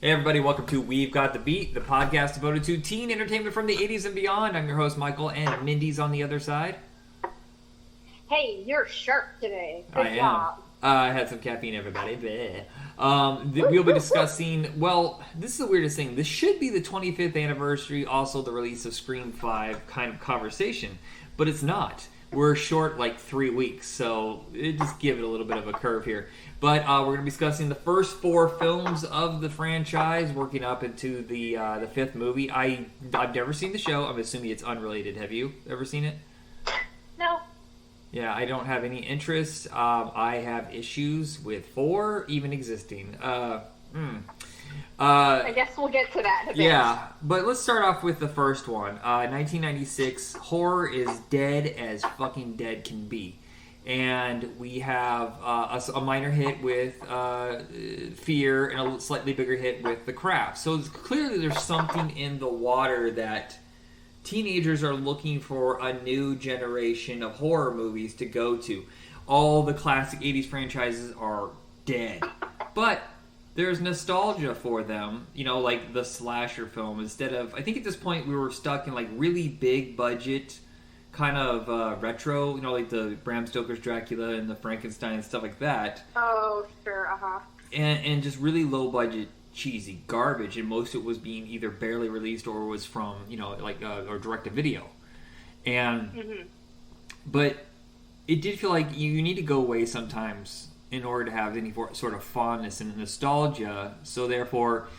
Hey everybody, welcome to We've Got the Beat, the podcast devoted to teen entertainment from the 80s and beyond. I'm your host Michael, and Mindy's on the other side. Hey, you're sharp today. I Good am. job. I had some caffeine, everybody. We'll be discussing, well, this is the weirdest thing. This should be the 25th anniversary, also the release of Scream 5 kind of conversation, but it's not. We're short like 3 weeks, so just give it a little bit of a curve here. But we're going to be discussing the first 4 films of the franchise, working up into the 5th movie. I've never seen the show. I'm assuming it's unrelated. Have you ever seen it? No. Yeah, I don't have any interest. I have issues with 4 even existing. I guess we'll get to that in a bit. Yeah, but let's start off with the first one. 1996, horror is dead as fucking dead can be. And we have a minor hit with Fear and a slightly bigger hit with The Craft. So clearly there's something in the water that teenagers are looking for a new generation of horror movies to go to. All the classic 80s franchises are dead. But there's nostalgia for them, like the slasher film. Instead of, I think at this point we were stuck in like really big budget kind of retro, like the Bram Stoker's Dracula and the Frankenstein and stuff like that. Oh, sure, And just really low budget cheesy garbage, and most of it was being either barely released or was from or direct to video. And but it did feel like you need to go away sometimes in order to have any sort of fondness and nostalgia. So therefore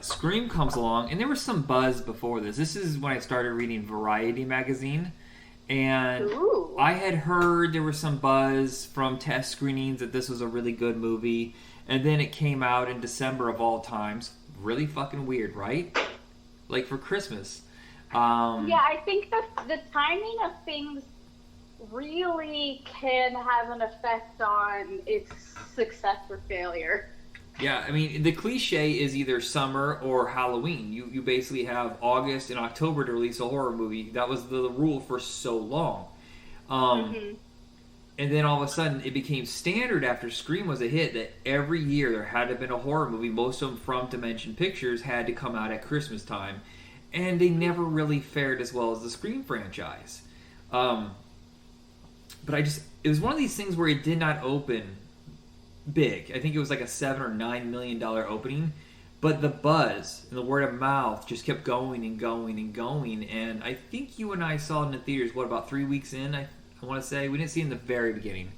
Scream comes along, and there was some buzz before this. This is when I started reading Variety magazine, and Ooh. I had heard there was some buzz from test screenings that this was a really good movie, and then it came out in December of all times. Really fucking weird, right? Like for Christmas. Yeah, I think that the timing of things really can have an effect on its success or failure. Yeah, I mean, the cliche is either summer or Halloween. You basically have August and October to release a horror movie. That was the rule for so long. And then all of a sudden, it became standard after Scream was a hit that every year there had to have been a horror movie. Most of them from Dimension Pictures had to come out at Christmas time. And they never really fared as well as the Scream franchise. But it was one of these things where it did not open big. I think it was like a $7 or $9 million opening, but the buzz and the word of mouth just kept going and going and going. And I think you and I saw it in the theaters. About 3 weeks in? I want to say we didn't see it in the very beginning.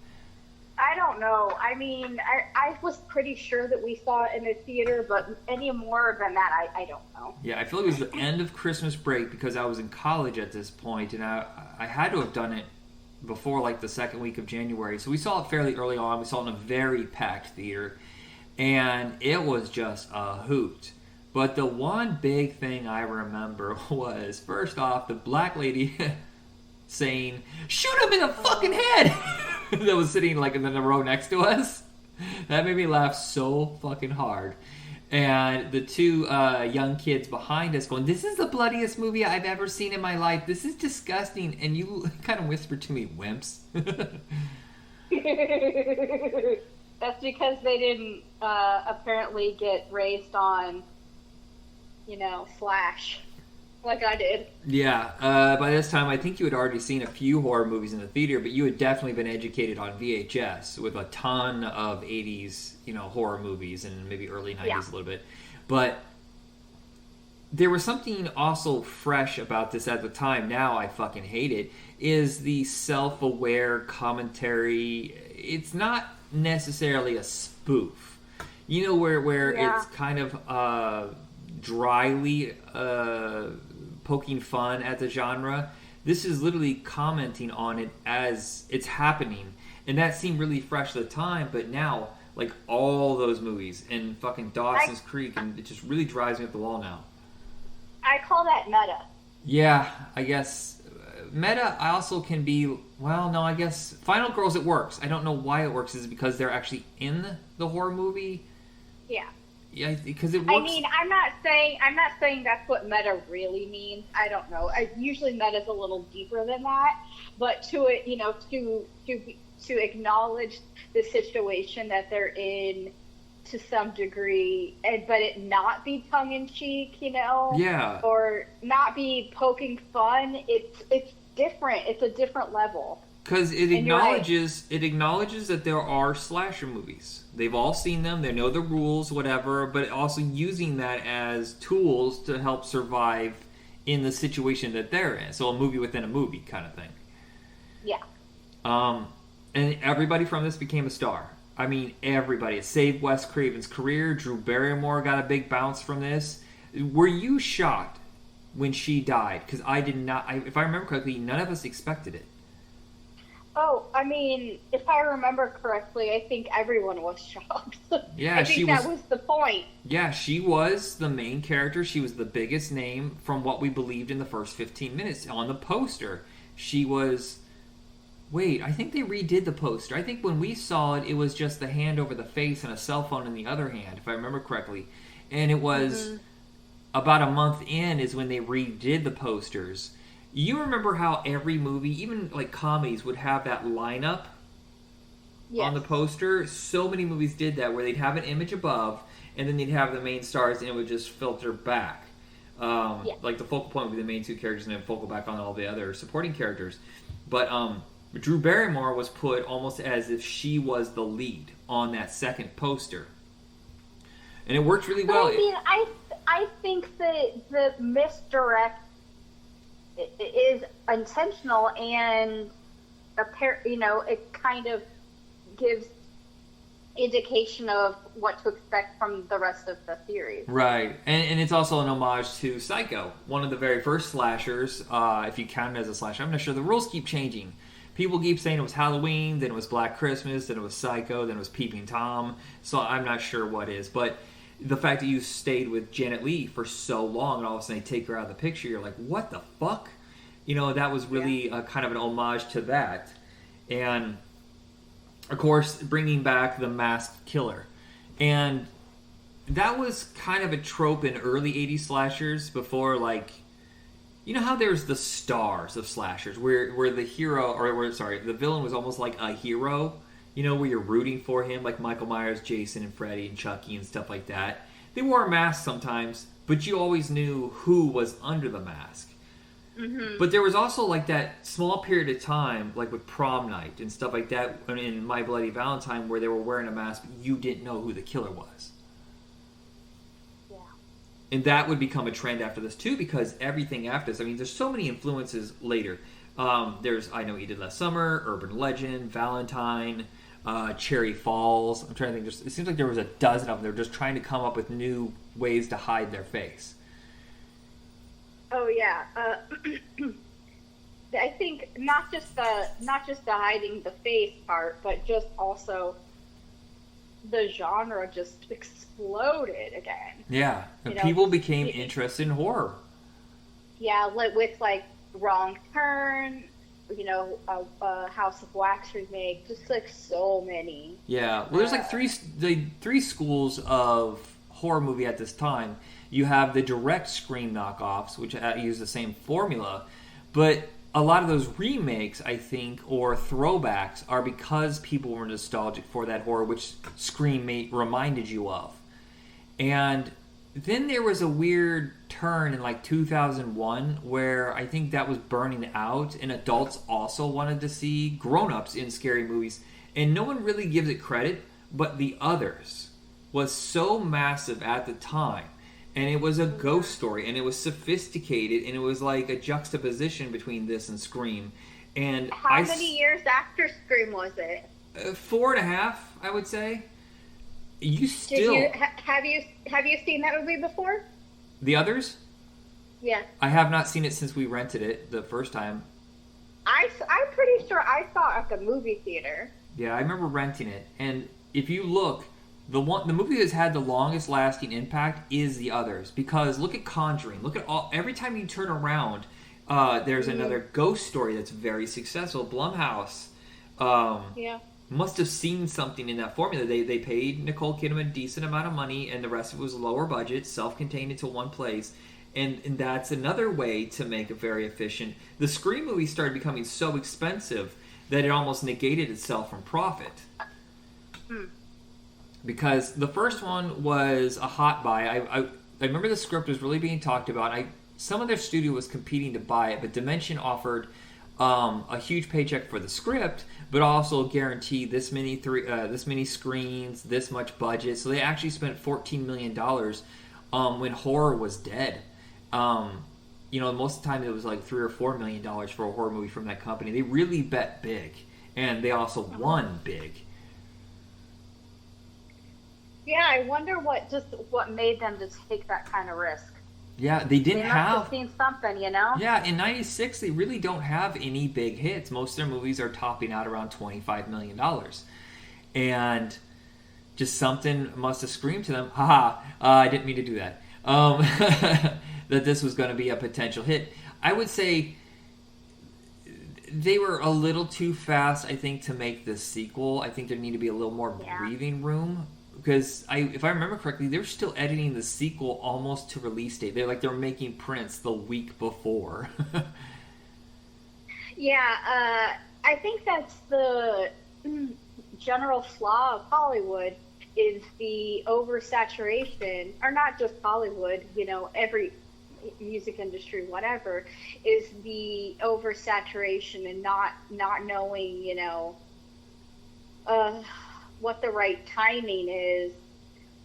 I don't know. I mean, I was pretty sure that we saw it in the theater, but any more than that, I don't know. Yeah, I feel like it was the end of Christmas break because I was in college at this point, and I had to have done it before like the second week of January. So we saw it fairly early on. We saw it in a very packed theater, and it was just a hoot. But the one big thing I remember was, first off, the black lady saying, "Shoot him in the fucking head!" that was sitting like in the row next to us. That made me laugh so fucking hard. And the 2 young kids behind us going, "This is the bloodiest movie I've ever seen in my life. This is disgusting." And you kind of whispered to me, "Wimps." That's because they didn't apparently get raised on, Slash, like I did. Yeah, by this time I think you had already seen a few horror movies in the theater, but you had definitely been educated on VHS with a ton of 80s, horror movies, and maybe early 90s a little bit. But there was something also fresh about this at the time. Now I fucking hate it. Is the self-aware commentary. It's not necessarily a spoof. Where it's kind of dryly poking fun at the genre. This is literally commenting on it as it's happening, and that seemed really fresh at the time. But now, like all those movies and fucking Dawson's Creek, and it just really drives me up the wall now. I call that meta. Yeah, I guess meta. I also can be. Well, no, I guess Final Girls it works. I don't know why it works. Is it because they're actually in the horror movie? Yeah. Yeah, because it works. I mean, I'm not saying that's what meta really means. I don't know. Usually meta's a little deeper than that, but to it, to acknowledge the situation that they're in to some degree, but it not be tongue-in-cheek, Yeah. or not be poking fun. It's different. It's a different level. Because it acknowledges that there are slasher movies. They've all seen them. They know the rules, whatever. But also using that as tools to help survive in the situation that they're in. So a movie within a movie kind of thing. Yeah. And everybody from this became a star. I mean, everybody. It saved Wes Craven's career. Drew Barrymore got a big bounce from this. Were you shocked when she died? Because I did not. If I remember correctly, none of us expected it. Oh, I mean, if I remember correctly, I think everyone was shocked. Yeah, I think that was the point. Yeah, she was the main character. She was the biggest name from what we believed in the first 15 minutes. On the poster, she was... Wait, I think they redid the poster. I think when we saw it, it was just the hand over the face and a cell phone in the other hand, if I remember correctly. And it was about a month in is when they redid the posters. You remember how every movie, even like comedies, would have that lineup on the poster? So many movies did that, where they'd have an image above, and then they'd have the main stars, and it would just filter back. Like the focal point would be the main two characters, and then focal back on all the other supporting characters. But Drew Barrymore was put almost as if she was the lead on that second poster. And it worked really well. I mean, I think that the misdirect is intentional, and it kind of gives indication of what to expect from the rest of the series. Right. And it's also an homage to Psycho, one of the very first slashers, if you count it as a slasher. I'm not sure. The rules keep changing. People keep saying it was Halloween, then it was Black Christmas, then it was Psycho, then it was Peeping Tom. So I'm not sure what is. But the fact that you stayed with Janet Leigh for so long, and all of a sudden they take her out of the picture, you're like, what the fuck? That was really kind of an homage to that. And, of course, bringing back the masked killer. And that was kind of a trope in early 80s slashers before, like... You know how there's the stars of slashers, where the hero, the villain was almost like a hero, where you're rooting for him, like Michael Myers, Jason, and Freddy, and Chucky, and stuff like that. They wore a mask sometimes, but you always knew who was under the mask. Mm-hmm. But there was also like that small period of time, like with Prom Night and stuff like that, in My Bloody Valentine, where they were wearing a mask, but you didn't know who the killer was. And that would become a trend after this, too, because everything after this... I mean, there's so many influences later. There's I Know What You Did Last Summer, Urban Legend, Valentine, Cherry Falls. I'm trying to think. It seems like there was a dozen of them. They're just trying to come up with new ways to hide their face. Oh, yeah. I think not just the hiding the face part, but just also... the genre just exploded again. Yeah, and people became interested in horror. Yeah, with like Wrong Turn, House of Wax remake, just like so many. Yeah, well, there's like three schools of horror movie at this time. You have the direct Scream knockoffs, which use the same formula, but a lot of those remakes, I think, or throwbacks, are because people were nostalgic for that horror, which Scream reminded you of. And then there was a weird turn in like 2001 where I think that was burning out, and adults also wanted to see grown-ups in scary movies. And no one really gives it credit, but The Others was so massive at the time. And it was a ghost story, and it was sophisticated, and it was like a juxtaposition between this and Scream. And how many years after Scream was it? 4.5, I would say. You still have you seen that movie before? The Others? Yeah. I have not seen it since we rented it the first time. I'm pretty sure I saw it at the movie theater. Yeah, I remember renting it, and if you look. The movie that's had the longest lasting impact is The Others, because look at Conjuring. Look at every time you turn around, there's another ghost story that's very successful. Blumhouse must have seen something in that formula. They paid Nicole Kidman a decent amount of money, and the rest of it was lower budget, self-contained into one place. And that's another way to make it very efficient. The Scream movies started becoming so expensive that it almost negated itself from profit. because the first one was a hot buy. I remember the script was really being talked about. Some of their studio was competing to buy it, but Dimension offered a huge paycheck for the script, but also guaranteed this many screens, this much budget. So they actually spent $14 million when horror was dead. Most of the time it was like $3 or $4 million for a horror movie from that company. They really bet big, and they also won big. Yeah, I wonder what made them to take that kind of risk. Yeah, they didn't have seen something, you know? Yeah, in '96 they really don't have any big hits. Most of their movies are topping out around $25 million. And just something must have screamed to them, haha, I didn't mean to do that. That this was going to be a potential hit. I would say they were a little too fast, I think, to make this sequel. I think there needed to be a little more breathing room. Because if I remember correctly, they were still editing the sequel almost to release date. They were making prints the week before. Yeah, I think that's the general flaw of Hollywood is the oversaturation, or not just Hollywood, every music industry, whatever, is the oversaturation and not knowing, what the right timing is,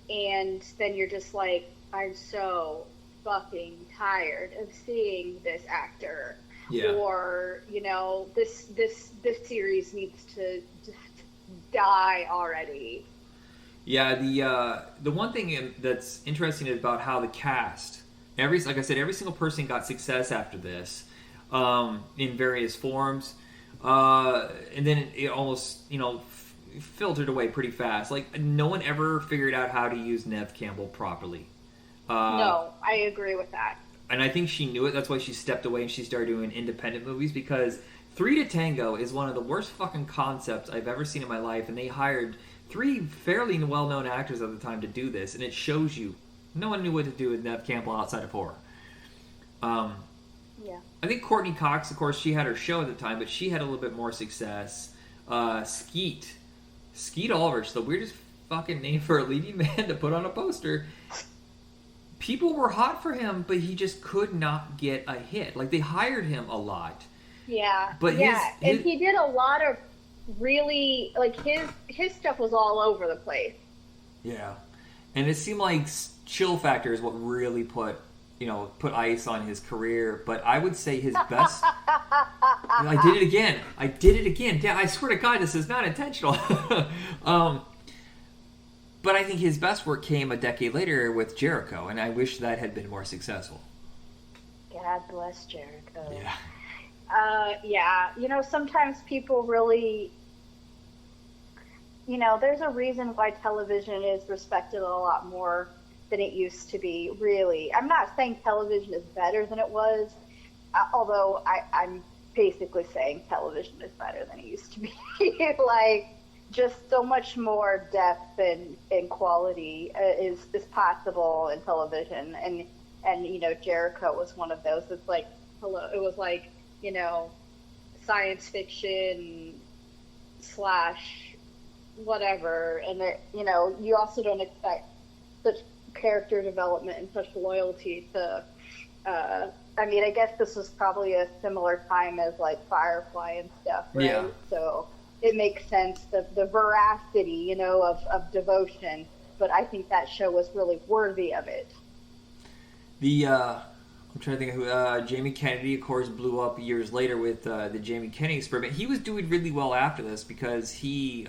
and then you're just like, I'm so fucking tired of seeing this actor, or this series needs to die already. Yeah, the one thing that's interesting about how the cast, like I said, every single person got success after this, in various forms, and then it almost filtered away pretty fast. Like, no one ever figured out how to use Neve Campbell properly. No, I agree with that. And I think she knew it. That's why she stepped away and she started doing independent movies, because Three to Tango is one of the worst fucking concepts I've ever seen in my life, and they hired 3 fairly well-known actors at the time to do this, and it shows you no one knew what to do with Neve Campbell outside of horror. Yeah. I think Courtney Cox, of course, she had her show at the time, but she had a little bit more success. Skeet Ulrich, the weirdest fucking name for a leading man to put on a poster. People were hot for him, but he just could not get a hit. Like, they hired him a lot. Yeah. But and he did a lot of really, like, his stuff was all over the place. Yeah. And it seemed like Chill Factor is what really put ice on his career. But I would say his best... I did it again. Yeah, I swear to God, this is not intentional. But I think his best work came a decade later with Jericho, and I wish that had been more successful. God bless Jericho. Yeah. Yeah. Sometimes people really... there's a reason why television is respected a lot more than it used to be, really. I'm not saying television is better than it was, although I'm basically saying television is better than it used to be. Like, just so much more depth and quality is possible in television. And Jericho was one of those. It's like, it was like, science fiction / whatever. And you also don't expect such character development and such loyalty to, I guess this was probably a similar time as like Firefly and stuff, right? Yeah. So it makes sense, the veracity, of devotion. But I think that show was really worthy of it. I'm trying to think of who, Jamie Kennedy, of course, blew up years later with the Jamie Kennedy Experiment. He was doing really well after this because he,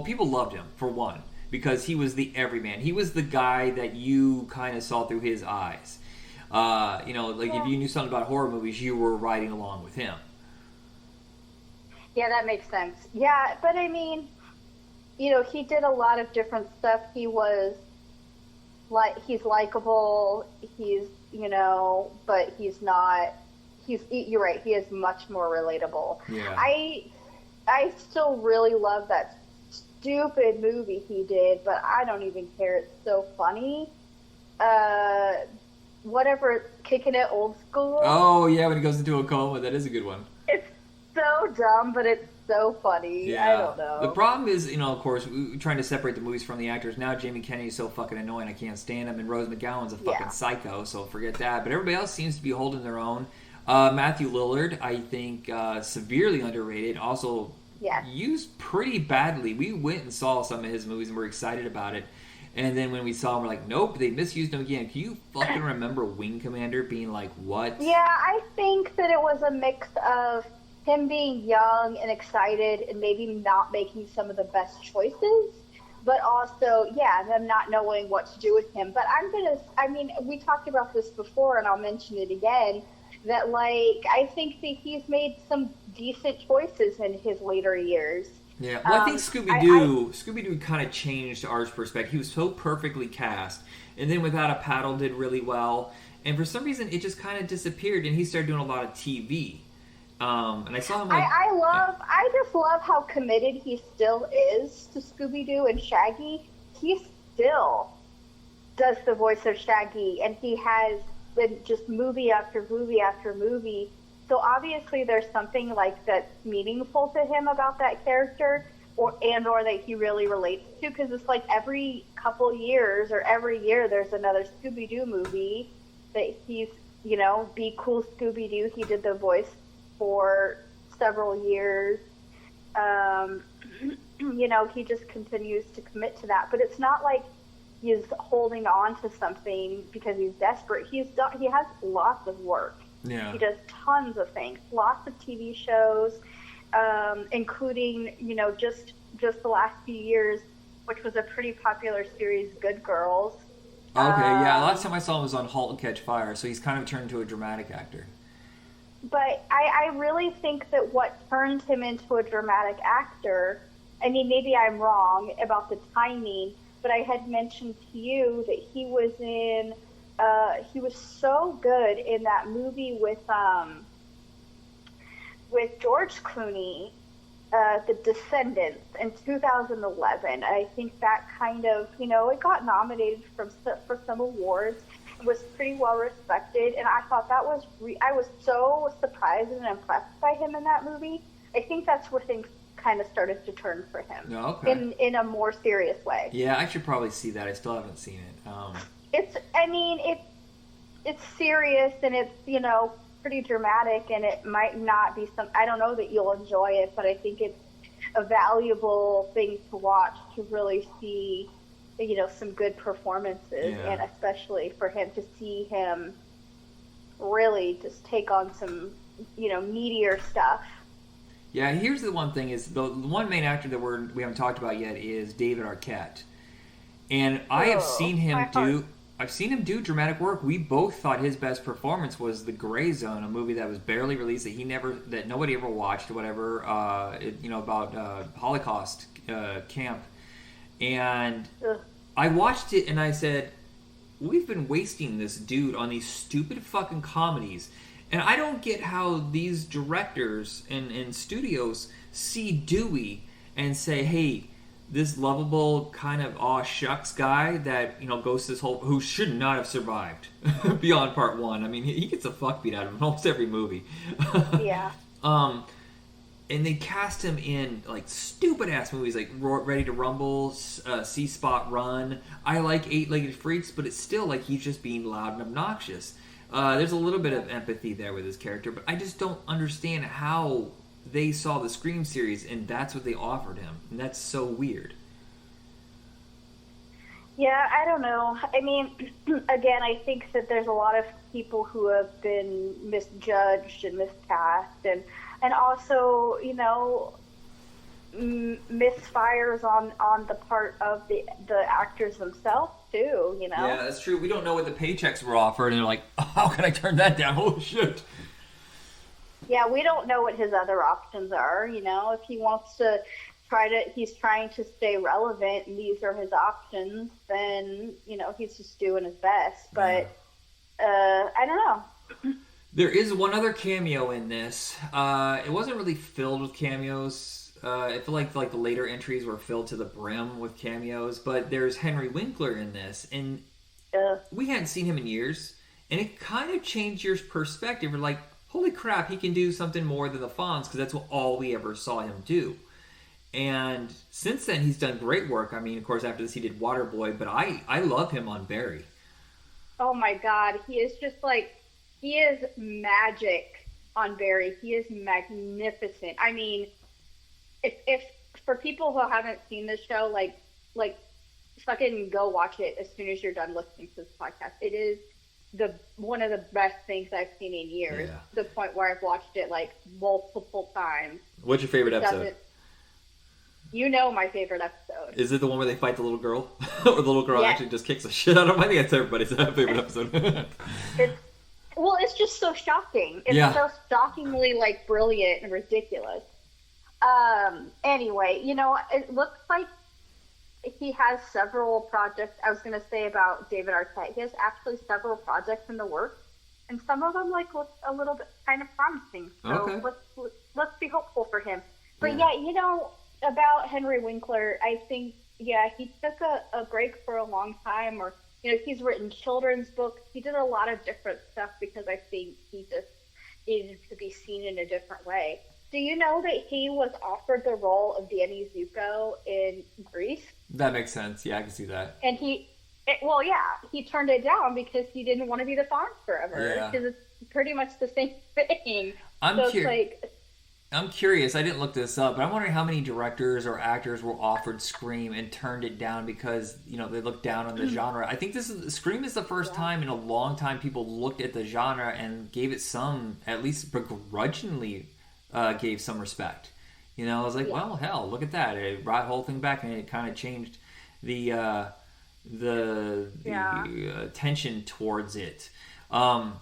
people loved him, for one, because he was the everyman. He was the guy that you kind of saw through his eyes. If you knew something about horror movies, you were riding along with him. Yeah, that makes sense. Yeah, but he did a lot of different stuff. He was he's likable. He's, but he's not. You're right. He is much more relatable. Yeah. I still really love that stupid movie he did, but I don't even care. It's so funny. Whatever, Kicking It Old School. Oh, yeah, when he goes into a coma. That is a good one. It's so dumb, but it's so funny. I don't know. The problem is, of course, we're trying to separate the movies from the actors. Now Jamie Kennedy is so fucking annoying, I can't stand him, and Rose McGowan's a fucking psycho, so forget that. But everybody else seems to be holding their own. Matthew Lillard, I think, severely underrated. Also used pretty badly. We went and saw some of his movies and we're excited about it. And then when we saw him, we're like, nope, they misused him again. Can you fucking remember Wing Commander being like, what? Yeah, I think that it was a mix of him being young and excited and maybe not making some of the best choices, but also, them not knowing what to do with him. But we talked about this before and I'll mention it again, that, I think that he's made some decent choices in his later years. Yeah, well, I think Scooby-Doo kind of changed our perspective. He was so perfectly cast, and then Without a Paddle did really well, and for some reason it just kind of disappeared, and he started doing a lot of TV. And I saw him I just love how committed he still is to Scooby-Doo and Shaggy. He still does the voice of Shaggy, and he has been just movie after movie after movie. So obviously there's something that's meaningful to him about that character, or that he really relates to, because it's every couple years or every year there's another Scooby-Doo movie that he's, Be Cool Scooby-Doo. He did the voice for several years. He just continues to commit to that. But it's not like he's holding on to something because he's desperate. He has lots of work. Yeah. He does tons of things, lots of TV shows, including, just the last few years, which was a pretty popular series, Good Girls. Okay, last time I saw him was on *Halt and Catch Fire*, so he's kind of turned into a dramatic actor. But I really think that what turned him into a dramatic actor, maybe I'm wrong about the timing, but I had mentioned to you that he was so good in that movie with George Clooney, The Descendants, in 2011. I think that kind of, it got nominated for some awards. It was pretty well respected, and I thought that was I was so surprised and impressed by him in that movie. I think that's where things kind of started to turn for him. Okay. In a more serious way. Yeah, I should probably see that. I still haven't seen it. It's serious and it's, pretty dramatic, and it might not be I don't know that you'll enjoy it, but I think it's a valuable thing to watch to really see, some good performances, and especially for him to see him really just take on some, meatier stuff. Yeah, here's the one thing is the one main actor that we haven't talked about yet is David Arquette. And I've seen him do dramatic work. We both thought his best performance was The Gray Zone, a movie that was barely released that nobody ever watched, whatever. About Holocaust camp, and I watched it and I said, we've been wasting this dude on these stupid fucking comedies, and I don't get how these directors and studios see Dewey and say, hey, this lovable kind of aw shucks guy that goes this whole who should not have survived beyond part one. I mean, he gets a fuck beat out of him in almost every movie. Yeah. And they cast him in stupid ass movies like Ready to Rumble, See Spot Run. I like Eight-Legged Freaks, but it's still he's just being loud and obnoxious. There's a little bit of empathy there with his character, but I just don't understand how they saw the Scream series and that's what they offered him, and that's so weird. Yeah, I don't know. I mean, again, I think that there's a lot of people who have been misjudged and miscast, and also, misfires on the part of the actors themselves too. Yeah, that's true. We don't know what the paychecks were offered, and they're like, oh, how can I turn that down? Oh shit. Yeah, we don't know what his other options are. If he wants to he's trying to stay relevant and these are his options, then, he's just doing his best. But, I don't know. There is one other cameo in this. It wasn't really filled with cameos. I feel like the later entries were filled to the brim with cameos, but there's Henry Winkler in this, and we hadn't seen him in years, and it kind of changed your perspective. We're like, holy crap, he can do something more than the Fonz, because that's all we ever saw him do. And since then, he's done great work. I mean, of course, after this, he did Waterboy, but I love him on Barry. Oh my God, he is just like, he is magic on Barry. He is magnificent. I mean, if for people who haven't seen this show, like fucking go watch it as soon as you're done listening to this podcast. It is one of the best things I've seen in years. Yeah. To the point where I've watched it like multiple times. What's your favorite episode? You know my favorite episode. Is it the one where they fight the little girl? Or the little girl actually just kicks the shit out of him? I think that's everybody's favorite episode. It's just so shocking. It's so shockingly like brilliant and ridiculous. Anyway, it looks like he has several projects. I was going to say about David Arquette. He has actually several projects in the works, and some of them look a little bit kind of promising. So let's be hopeful for him. But about Henry Winkler, I think he took a break for a long time, or he's written children's books. He did a lot of different stuff because I think he just needed to be seen in a different way. Do you know that he was offered the role of Danny Zuko in Grease? That makes sense. Yeah, I can see that. And he turned it down because he didn't want to be the Fonz forever. Yeah. Because it's pretty much the same thing. I'm curious. I didn't look this up, but I'm wondering how many directors or actors were offered Scream and turned it down because they looked down on the genre. I think Scream is the first time in a long time people looked at the genre and gave it some, at least begrudgingly, gave some respect. I was like, well, hell, look at that. It brought the whole thing back, and it kind of changed the attention towards it. But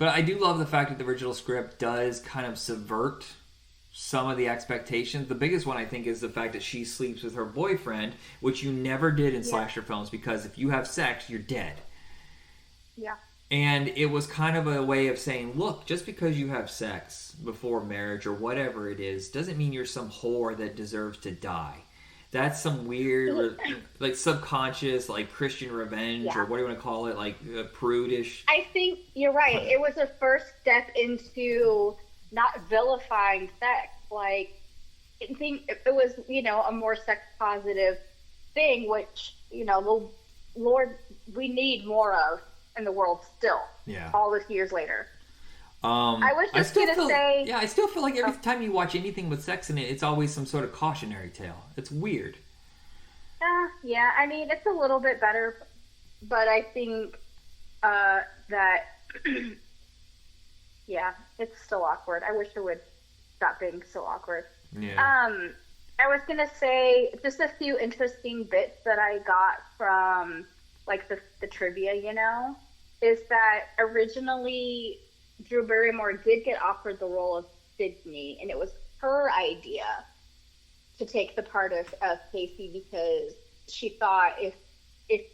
I do love the fact that the original script does kind of subvert some of the expectations. The biggest one, I think, is the fact that she sleeps with her boyfriend, which you never did in slasher films, because if you have sex, you're dead. Yeah. And it was kind of a way of saying, look, just because you have sex before marriage or whatever it is, doesn't mean you're some whore that deserves to die. That's some weird, like subconscious, like Christian revenge, or what do you want to call it, like prudish. I think you're right. It was a first step into not vilifying sex. Like, I think it was, a more sex positive thing, which, Lord, we need more of in the world still. Yeah. All these years later. I was just going to say... Yeah, I still feel like every time you watch anything with sex in it, it's always some sort of cautionary tale. It's weird. Yeah, I mean, it's a little bit better, but I think that... yeah, it's still awkward. I wish it would stop being so awkward. Yeah. I was going to say just a few interesting bits that I got from, like, the trivia, is that originally... Drew Barrymore did get offered the role of Sydney, and it was her idea to take the part of Casey because she thought if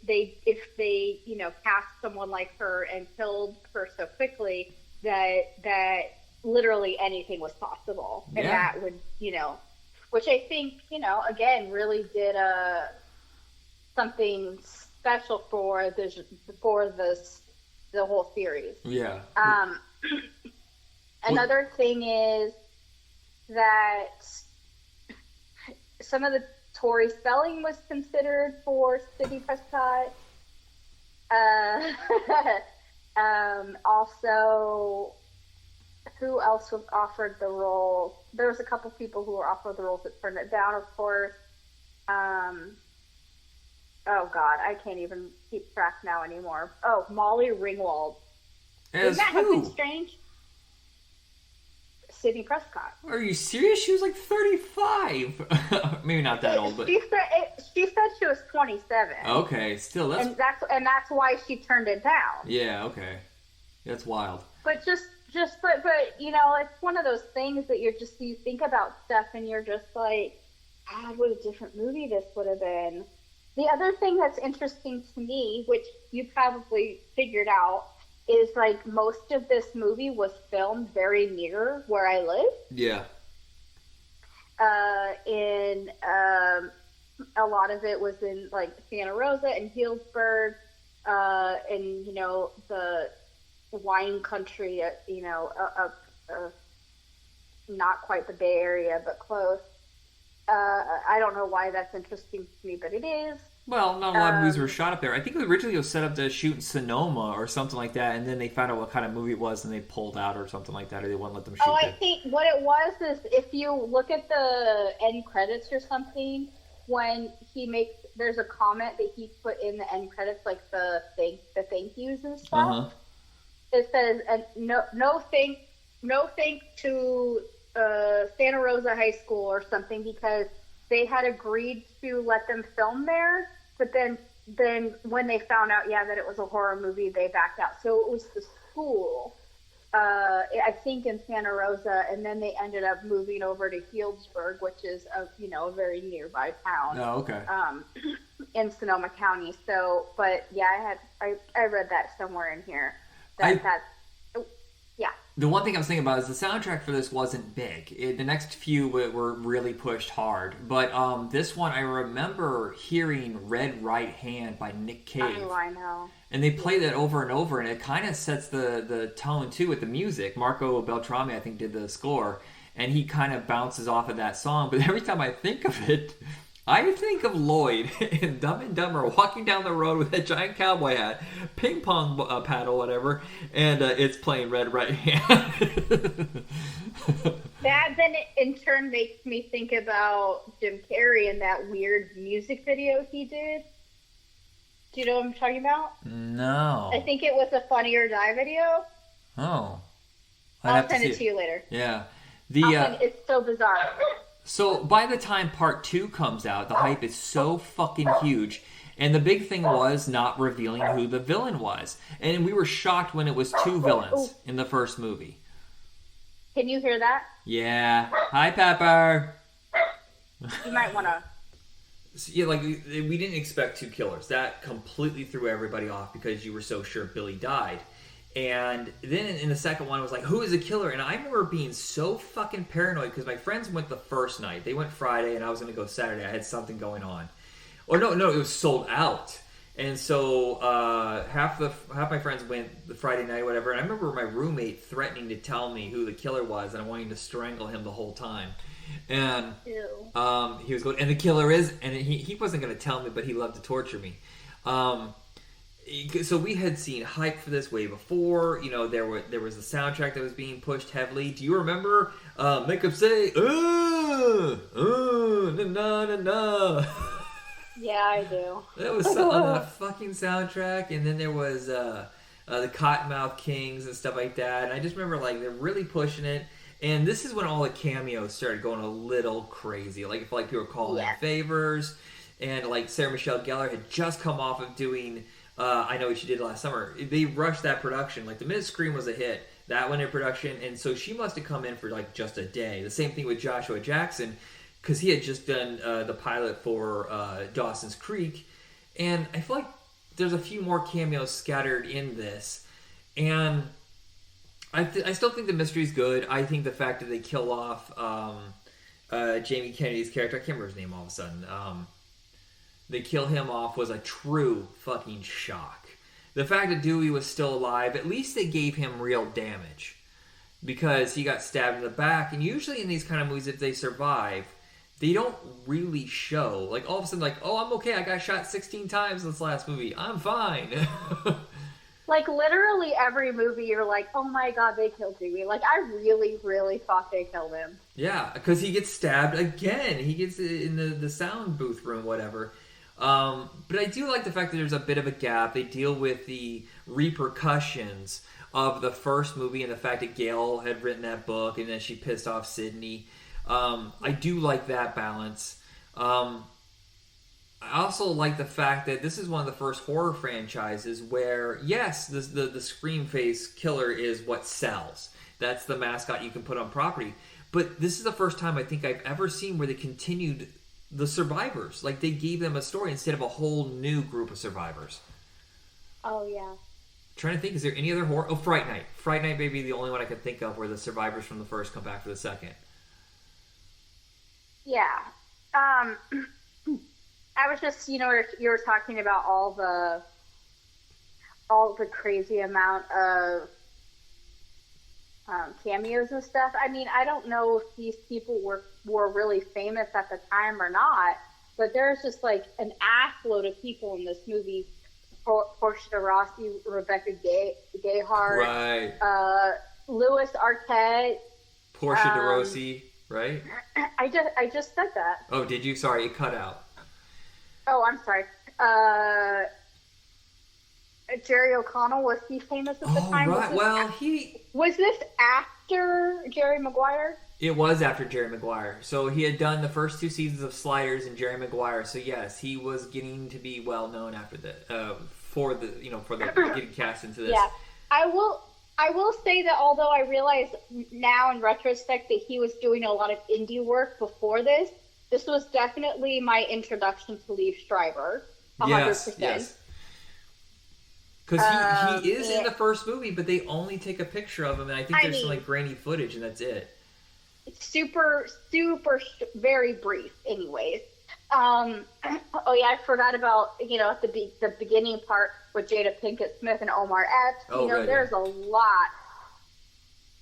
they cast someone like her and killed her so quickly that literally anything was possible, and that would which I think again really did something special for the whole series. Yeah. Another thing is that some of the Tori spelling was considered for Sidney Prescott. Also, who else was offered the role? There was a couple people who were offered the roles that turned it down, of course. Oh God, I can't even keep track now anymore. Oh, Molly Ringwald. Wouldn't that have been strange? Sidney Prescott. Are you serious? She was like 35. Maybe not that old, but she said she was 27. Okay, still that's why she turned it down. Yeah, okay, that's wild. But it's one of those things that you think about stuff and you're just like, God, what a different movie this would have been. The other thing that's interesting to me, which you probably figured out, is like most of this movie was filmed very near where I live. Yeah. A lot of it was in like Santa Rosa and Healdsburg, and the wine country, not quite the Bay Area, but close. I don't know why that's interesting to me, but it is. Well, not a lot of movies were shot up there. I think originally it was set up to shoot in Sonoma or something like that, and then they found out what kind of movie it was, and they pulled out or something like that, or they wouldn't let them shoot I think what it was is if you look at the end credits or something, when there's a comment that he put in the end credits, like the thank yous and stuff. Uh-huh. It says, and no thank to Santa Rosa High School or something, because they had agreed to let them film there, but then when they found out, that it was a horror movie, they backed out. So it was the school, I think in Santa Rosa, and then they ended up moving over to Healdsburg, which is a very nearby town. Oh, okay. In Sonoma County. So, but yeah, I read that somewhere in here. The one thing I was thinking about is the soundtrack for this wasn't big. The next few were really pushed hard. But this one, I remember hearing Red Right Hand by Nick Cave. Oh, I know. And they play that over and over, and it kind of sets the tone, too, with the music. Marco Beltrami, I think, did the score. And he kind of bounces off of that song. But every time I think of it, I think of Lloyd in Dumb and Dumber walking down the road with a giant cowboy hat, ping pong paddle, whatever, and it's playing Red Right Hand. That then in turn makes me think about Jim Carrey and that weird music video he did. Do you know what I'm talking about? No. I think it was a Funny or Die video. Oh. I'll send it to you later. Yeah. It's so bizarre. So by the time part 2 comes out, the hype is so fucking huge. And the big thing was not revealing who the villain was. And we were shocked when it was 2 villains in the first movie. Can you hear that? Yeah. Hi, Pepper. You might want to... Yeah, like, we didn't expect 2 killers. That completely threw everybody off because you were so sure Billy died. And then in the second one, it was like, who is the killer? And I remember being so fucking paranoid because my friends went the first night. They went Friday, and I was going to go Saturday. I had something going on. Or no, it was sold out. And so half my friends went the Friday night, whatever. And I remember my roommate threatening to tell me who the killer was, and I wanted to strangle him the whole time. And he was going, and the killer is, and he wasn't going to tell me, but he loved to torture me. So we had seen hype for this way before. There was the soundtrack that was being pushed heavily. Do you remember Make 'Em Say, na na na na? Yeah, I do. That was on that fucking soundtrack. And then there was the Cottonmouth Kings and stuff like that. And I just remember, like, they're really pushing it. And this is when all the cameos started going a little crazy. Like, people were calling in favors. And, like, Sarah Michelle Gellar had just come off of doing... I Know What She Did Last Summer. They rushed that production. Like, the minute Scream was a hit, that went in production, and so she must have come in for, like, just a day. The same thing with Joshua Jackson, because he had just done the pilot for Dawson's Creek, and I feel like there's a few more cameos scattered in this, and I still think the mystery's good. I think the fact that they kill off Jamie Kennedy's character, I can't remember his name all of a sudden, they kill him off was a true fucking shock. The fact that Dewey was still alive, at least they gave him real damage. Because he got stabbed in the back. And usually in these kind of movies, if they survive, they don't really show. Like, all of a sudden, like, oh, I'm okay. I got shot 16 times in this last movie. I'm fine. Like, literally every movie, you're like, oh my god, they killed Dewey. Like, I really, really thought they killed him. Yeah, because he gets stabbed again. He gets in the sound booth room, whatever. But I do like the fact that there's a bit of a gap. They deal with the repercussions of the first movie and the fact that Gail had written that book and then she pissed off Sydney. I do like that balance. I also like the fact that this is one of the first horror franchises where, yes, the scream face killer is what sells. That's the mascot you can put on property. But this is the first time I think I've ever seen where they continued the survivors. Like, they gave them a story instead of a whole new group of survivors. Oh, yeah. I'm trying to think, is there any other horror? Oh, Fright Night. Fright Night may be the only one I could think of where the survivors from the first come back for the second. Yeah. I was just, you were talking about all the crazy amount of cameos and stuff. I mean, I don't know if these people were really famous at the time or not, but there's just like an assload of people in this movie. Portia de Rossi, Rebecca Gayheart, right? Louis Arquette, Portia de Rossi, right? I just said that. Oh, did you? Sorry, it cut out. Oh, I'm sorry. Jerry O'Connell, was he famous at the time? Right. Well, was this after Jerry Maguire? It was after Jerry Maguire. So he had done the first 2 seasons of Sliders and Jerry Maguire. So yes, he was getting to be well known after for the getting cast into this. Yeah, I will say that although I realize now in retrospect that he was doing a lot of indie work before this was definitely my introduction to Liev Schreiber. 100%. Yes. Because he is in the first movie, but they only take a picture of him, and I think there's some like grainy footage, and that's it. It's super, very brief, anyways. Oh yeah, I forgot about at the beginning part with Jada Pinkett Smith and Omar Epps. Right, there's a lot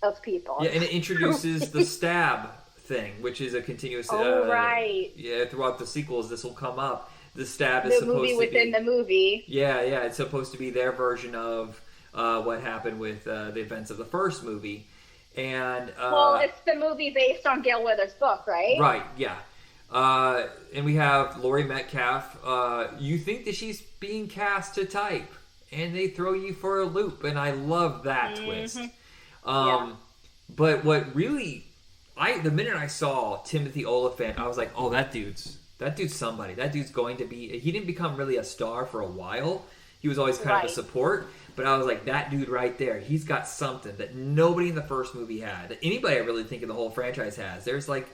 of people. Yeah, and it introduces the stab thing, which is a continuous. Right. Yeah, throughout the sequels, this will come up. The stab is the supposed movie to within be, the movie. Yeah, it's supposed to be their version of what happened with the events of the first movie. And well, it's the movie based on Gail Weathers' book, right? Right, yeah. And we have Laurie Metcalf. You think that she's being cast to type, and they throw you for a loop, and I love that twist. But what really, the minute I saw Timothy Olyphant, I was like, oh, that dude's somebody. That dude's going to be. He didn't become really a star for a while. He was always kind of a support. But I was like, that dude right there, he's got something that nobody in the first movie had. That anybody I really think in the whole franchise has. There's like,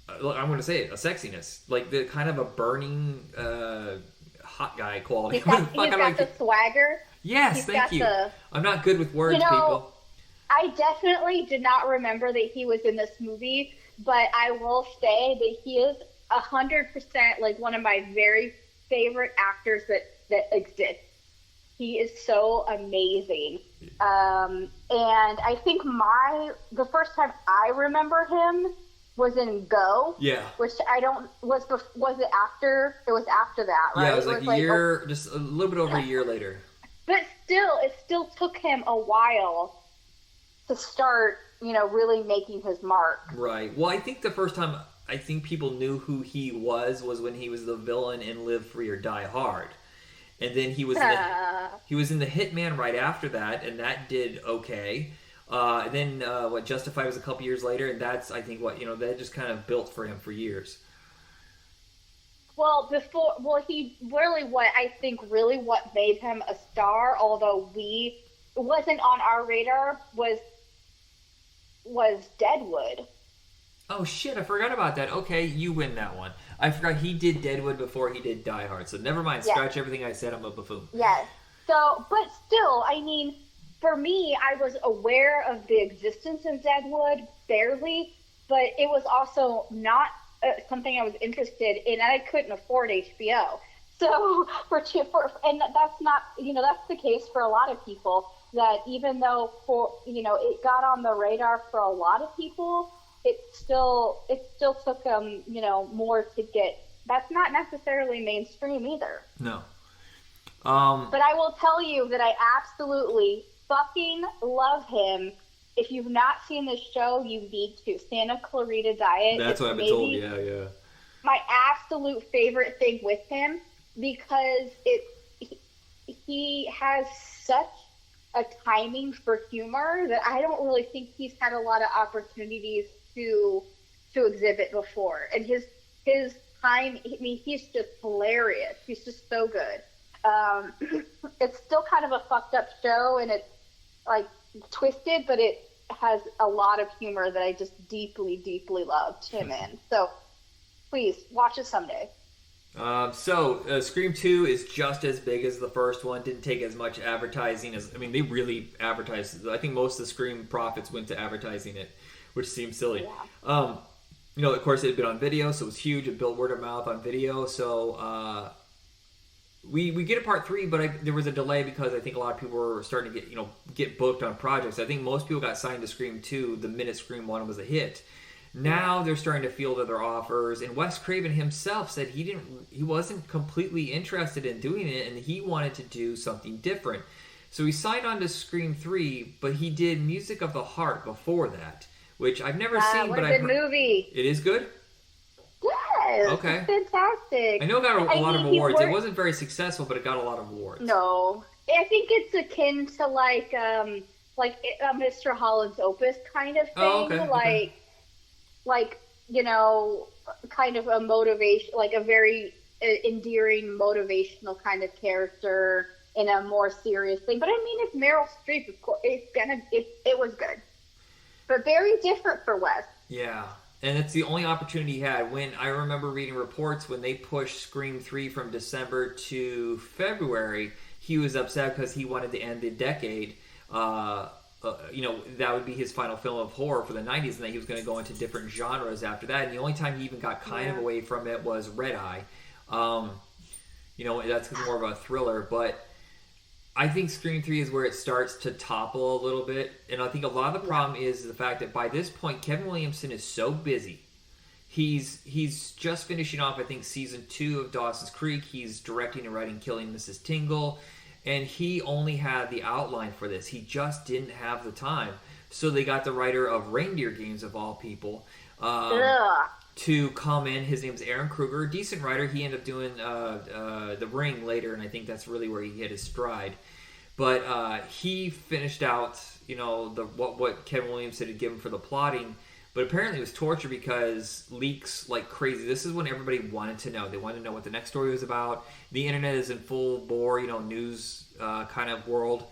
I'm going to say it, a sexiness. Like the kind of a burning hot guy quality. He's got the swagger. Yes, thank you. I'm not good with words, people. I definitely did not remember that he was in this movie. But I will say that he is 100% like one of my very favorite actors that exists. He is so amazing. And I think the first time I remember him was in Go. Yeah. Which was it after? It was after that, right? Yeah, it was like a year, just a little bit over a year later. But still, it still took him a while to start really making his mark. Right. Well, I think the first time people knew who he was when he was the villain in Live Free or Die Hard. And then he was in the Hitman right after that, and that did okay. And then Justified was a couple years later, and that's I think that just kind of built for him for years. Well, he really what made him a star, although it wasn't on our radar, was Deadwood. Oh shit, I forgot about that. Okay, you win that one. I forgot he did Deadwood before he did Die Hard, so never mind. Scratch everything I said, I'm a buffoon. Yes. So, but still, I mean, for me, I was aware of the existence of Deadwood, barely, but it was also not something I was interested in, and I couldn't afford HBO. So, and that's not, that's the case for a lot of people, that even though it got on the radar for a lot of people, it still took them, more to get. That's not necessarily mainstream either. No. But I will tell you that I absolutely fucking love him. If you've not seen this show, you need to. Santa Clarita Diet. That's what I've been told. Yeah. My absolute favorite thing with him, because he has such a timing for humor that I don't really think he's had a lot of opportunities to exhibit before. And his time, I mean, he's just hilarious. He's just so good. It's still kind of a fucked up show, and it's like twisted, but it has a lot of humor that I just deeply, deeply loved him in. So please watch it someday. Scream 2 is just as big as the first one. Didn't take as much advertising they really advertised. I think most of the Scream profits went to advertising it, which seems silly. Yeah. Of course, it had been on video, so it was huge. It built word of mouth on video. So, we get a part 3, but there was a delay because I think a lot of people were starting to get booked on projects. I think most people got signed to Scream 2 the minute Scream 1 was a hit. Now they're starting to field other offers, and Wes Craven himself said he wasn't completely interested in doing it, and he wanted to do something different. So he signed on to Scream 3, but he did Music of the Heart before that, which I've never seen. What a good movie! It is good. Yes. Okay. It's fantastic. I know it got a lot of awards. It wasn't very successful, but it got a lot of awards. No, I think it's akin to like a Mr. Holland's Opus kind of thing. Oh, okay. Like kind of a motivation, like a very endearing motivational kind of character in a more serious thing. But I mean, it's Meryl Streep. Of course, it was good, but very different for Wes. Yeah. And it's the only opportunity he had. When I remember reading reports when they pushed Scream 3 from December to February, he was upset because he wanted to end the decade. That would be his final film of horror for the 90s, and that he was going to go into different genres after that. And the only time he even got kind of away from it was Red Eye. That's more of a thriller, but I think Scream 3 is where it starts to topple a little bit. And I think a lot of the problem is the fact that by this point, Kevin Williamson is so busy. He's just finishing off, I think, season 2 of Dawson's Creek. He's directing and writing Killing Mrs. Tingle. And he only had the outline for this. He just didn't have the time. So they got the writer of Reindeer Games, of all people, to come in. His name's Aaron Kruger, a decent writer. He ended up doing The Ring later, and I think that's really where he hit his stride. But he finished out, what Kevin Williamson had given for the plotting. But apparently it was torture because leaks like crazy. This is when everybody wanted to know. They wanted to know what the next story was about. The internet is in full bore, news kind of world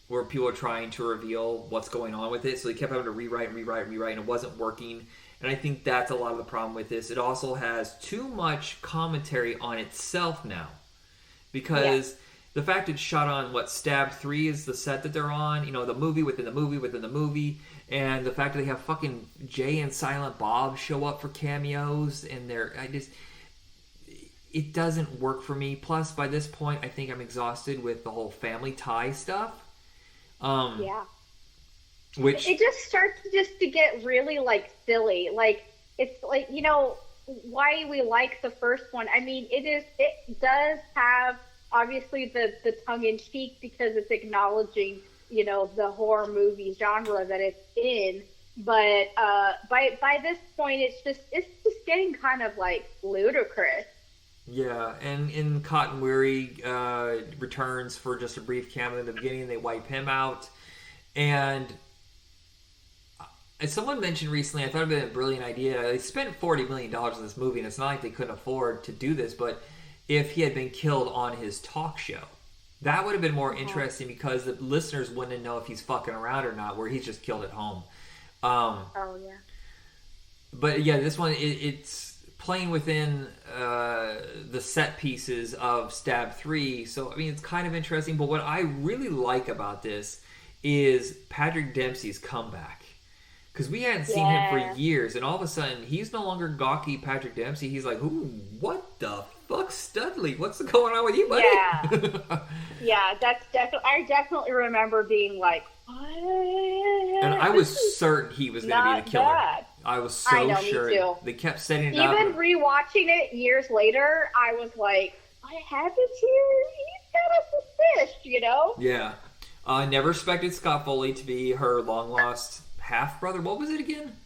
where people are trying to reveal what's going on with it. So they kept having to rewrite, and it wasn't working. And I think that's a lot of the problem with this. It also has too much commentary on itself now. Because the fact it's shot on, Stab 3 is the set that they're on. The movie within the movie within the movie. And the fact that they have fucking Jay and Silent Bob show up for cameos. And it doesn't work for me. Plus, by this point, I think I'm exhausted with the whole family tie stuff. Which it just starts to get really silly. It's why we like the first one. I mean, it does have obviously the tongue in cheek because it's acknowledging the horror movie genre that it's in. But by this point, it's just getting kind of ludicrous. Yeah, and in Cotton Weary returns for just a brief cameo in the beginning. They wipe him out. And as someone mentioned recently, I thought it would be a brilliant idea. They spent $40 million on this movie, and it's not like they couldn't afford to do this, but if he had been killed on his talk show, that would have been more interesting because the listeners wouldn't know if he's fucking around or not, where he's just killed at home. But yeah, this one, it's playing within the set pieces of Stab 3, so I mean, it's kind of interesting. But what I really like about this is Patrick Dempsey's comeback. Because we hadn't seen him for years, and all of a sudden, he's no longer gawky Patrick Dempsey. He's like, ooh, what the fuck, Studley? What's going on with you, buddy? Yeah, that's definitely. I definitely remember being like, what? And I was certain he was going to be the killer. Bad. I was so sure. Me too. They kept setting it up. Even rewatching it years later, I was like, what happens here? He's got us a fish, Yeah. I never expected Scott Foley to be her long-lost half-brother. What was it again?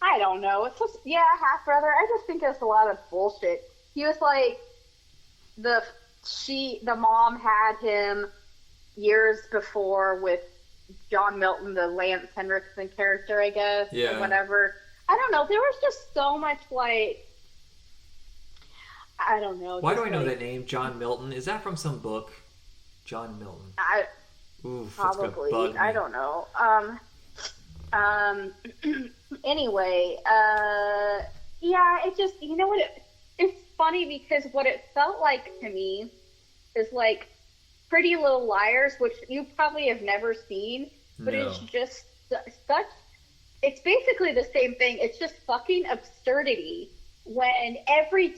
I don't know. It's just, half-brother. I just think it's a lot of bullshit. He was like, the mom had him years before with John Milton, the Lance Henriksen character, I guess, or whatever. I don't know. There was just so much I don't know. Why do I know that name, John Milton? Is that from some book? John Milton. Probably. I don't know. Anyway, it just, it's funny because what it felt like to me is Pretty Little Liars, which you probably have never seen, but it's just it's basically the same thing. It's just fucking absurdity when every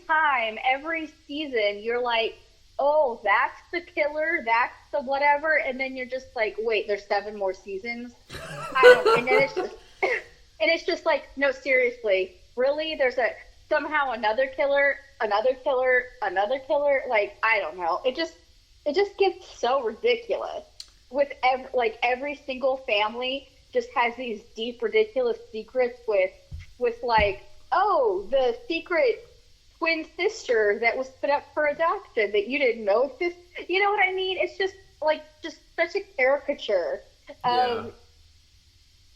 season, you're like, oh, that's the killer, that's the whatever, and then you're just like, wait, there's 7 more seasons. And then it's just like, no, seriously, really? There's somehow another killer, another killer, another killer. Like, I don't know. It just gets so ridiculous. With every single family just has these deep, ridiculous secrets with like, oh, the secret twin sister that was put up for adoption that you didn't know existed. You know what I mean? It's just such a caricature. Yeah.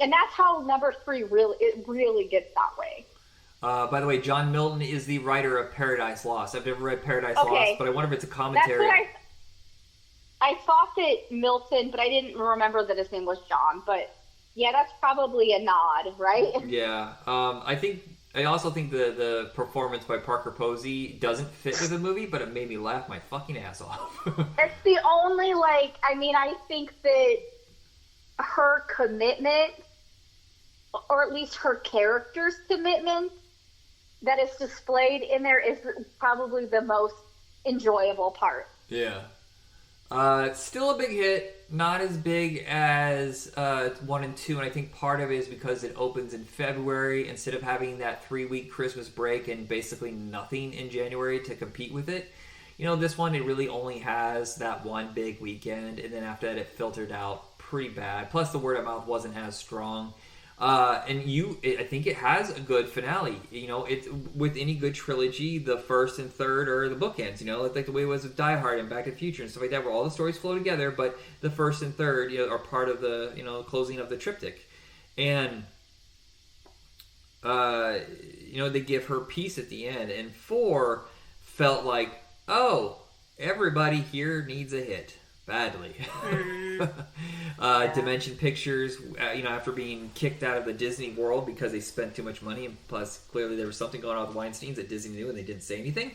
And that's how number 3 really gets that way. By the way, John Milton is the writer of Paradise Lost. I've never read Paradise Lost, but I wonder if it's a commentary. That's what I thought that Milton, but I didn't remember that his name was John. But yeah, that's probably a nod, right? Yeah. I also think the performance by Parker Posey doesn't fit with the movie, but it made me laugh my fucking ass off. It's the only, I think that her commitment, or at least her character's commitment that is displayed in there, is probably the most enjoyable part. Yeah. Still a big hit, not as big as 1 and 2, and I think part of it is because it opens in February instead of having that 3-week Christmas break and basically nothing in January to compete with it. You know, this one, it really only has that one big weekend, and then after that it filtered out pretty bad. Plus the word of mouth wasn't as strong. I think it has a good finale. You know, it's with any good trilogy, the first and third are the bookends. You know, like the way it was with Die Hard and Back to the Future and stuff like that, where all the stories flow together, but the first and third, are part of the closing of the triptych. And they give her peace at the end. And 4 felt like, oh, everybody here needs a hit. Badly. Dimension Pictures, after being kicked out of the Disney World because they spent too much money, and plus clearly there was something going on with Weinsteins that Disney knew and they didn't say anything.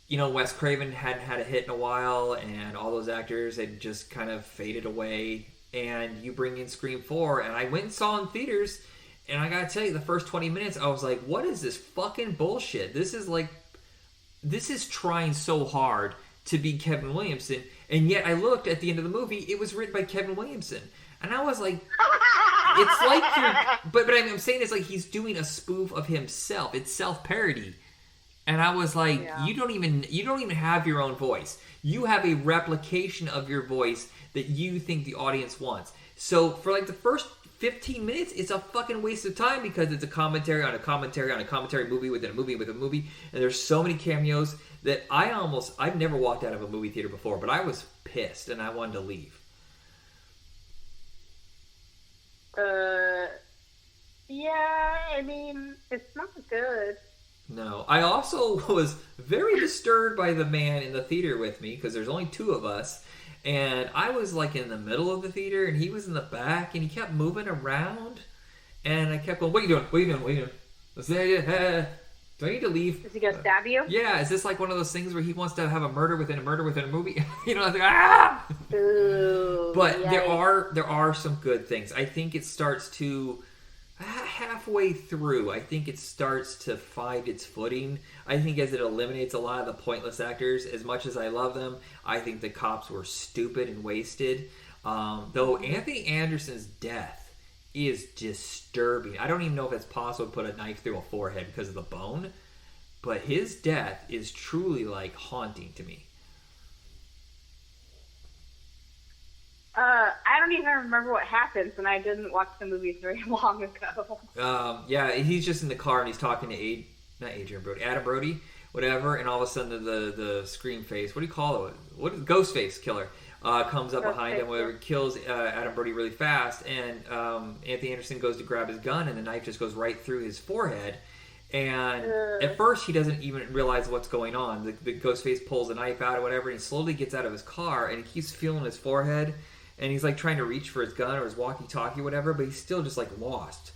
Wes Craven hadn't had a hit in a while, and all those actors had just kind of faded away. And you bring in Scream 4, and I went and saw in theaters, and I gotta tell you, the first 20 minutes, I was like, what is this fucking bullshit? This is trying so hard to be Kevin Williamson, and yet I looked at the end of the movie, it was written by Kevin Williamson, and I was like, it's like but I'm saying it's like he's doing a spoof of himself. It's self-parody, and I was like, yeah. you don't even have your own voice. You have a replication of your voice that you think the audience wants. So for like the first 15 minutes, it's a fucking waste of time because it's a commentary on a commentary on a commentary, movie within a movie with a movie, and there's so many cameos that I've never walked out of a movie theater before, but I was pissed and I wanted to leave. Yeah, I mean, it's not good. No. I also was very disturbed by the man in the theater with me, because there's only 2 of us, and I was like in the middle of the theater, and he was in the back, and he kept moving around, and I kept going, what are you doing? Do I need to leave? Is he going to stab you? Yeah, is this like one of those things where he wants to have a murder within a movie? I was like, ah! Ooh, but yikes. there are some good things. I think it starts to, halfway through, I think it starts to find its footing. I think as it eliminates a lot of the pointless actors, as much as I love them, I think the cops were stupid and wasted. Though Anthony Anderson's death is disturbing. I don't even know if it's possible to put a knife through a forehead because of the bone, but his death is truly like haunting to me. I don't even remember what happens, and I didn't watch the movies very long ago. Yeah, he's just in the car and he's talking to Adam Brody, whatever, and all of a sudden the scream face, what do you call it? What is Ghostface killer? Comes up behind him, where it kills Adam Brody really fast, and Anthony Anderson goes to grab his gun, and the knife just goes right through his forehead. And at first, he doesn't even realize what's going on. The Ghostface pulls the knife out or whatever, and he slowly gets out of his car, and he keeps feeling his forehead, and he's like trying to reach for his gun or his walkie-talkie or whatever, but he's still just like lost.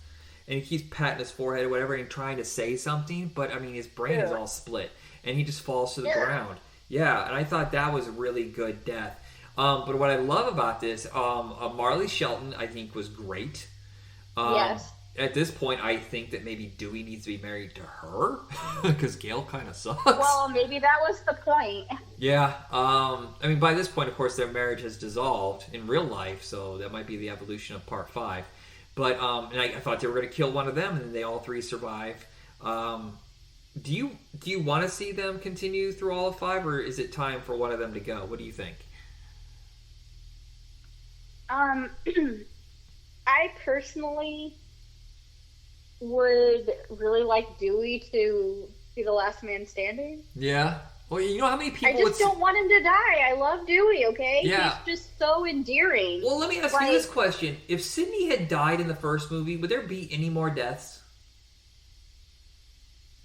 And he keeps patting his forehead or whatever and trying to say something, but I mean, his brain is all split, and he just falls to the ground. Yeah, and I thought that was a really good death. But what I love about this, Marley Shelton, I think, was great. Yes. at this point, I think that maybe Dewey needs to be married to her because Gale kind of sucks. Well, maybe that was the point. Yeah. I mean, by this point, of course, their marriage has dissolved in real life, so that might be the evolution of Part 5. But and I thought they were going to kill one of them, and then they all three survive. Do you want to see them continue through all of 5, or is it time for one of them to go? What do you think? I personally would really like Dewey to be the last man standing. Yeah. Well, you know how many people... I just don't want him to die. I love Dewey, okay? Yeah. He's just so endearing. Well, let me ask you this question. If Sydney had died in the first movie, would there be any more deaths?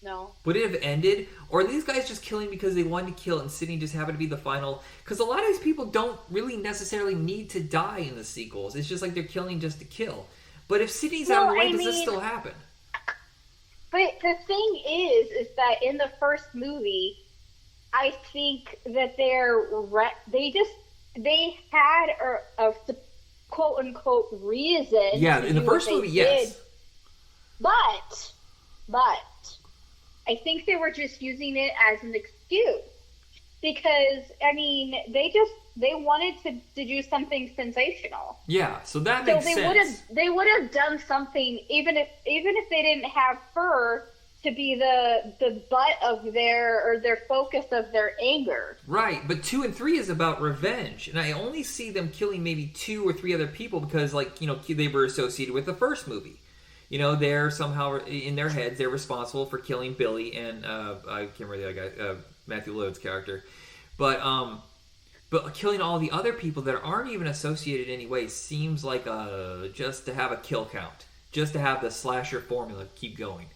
No. Would it have ended? Or are these guys just killing because they wanted to kill and Sydney just happened to be the final? Because a lot of these people don't really necessarily need to die in the sequels. It's just like they're killing just to kill. But if Sydney's out of the way, does this still happen? But the thing is that in the first movie, I think that they had a quote unquote reason. Yeah, in the first movie, yes. Did. But I think they were just using it as an excuse because I mean they wanted to do something sensational. Yeah, so that makes sense. They would have done something even if they didn't have her to be the butt of their focus of their anger. Right, but 2 and 3 is about revenge, and I only see them killing maybe 2 or 3 other people because they were associated with the first movie. They're somehow in their heads they're responsible for killing Billy and I can't remember the other guy, Matthew Lloyd's character, but killing all the other people that aren't even associated in any way seems like just to have a kill count, just to have the slasher formula keep going.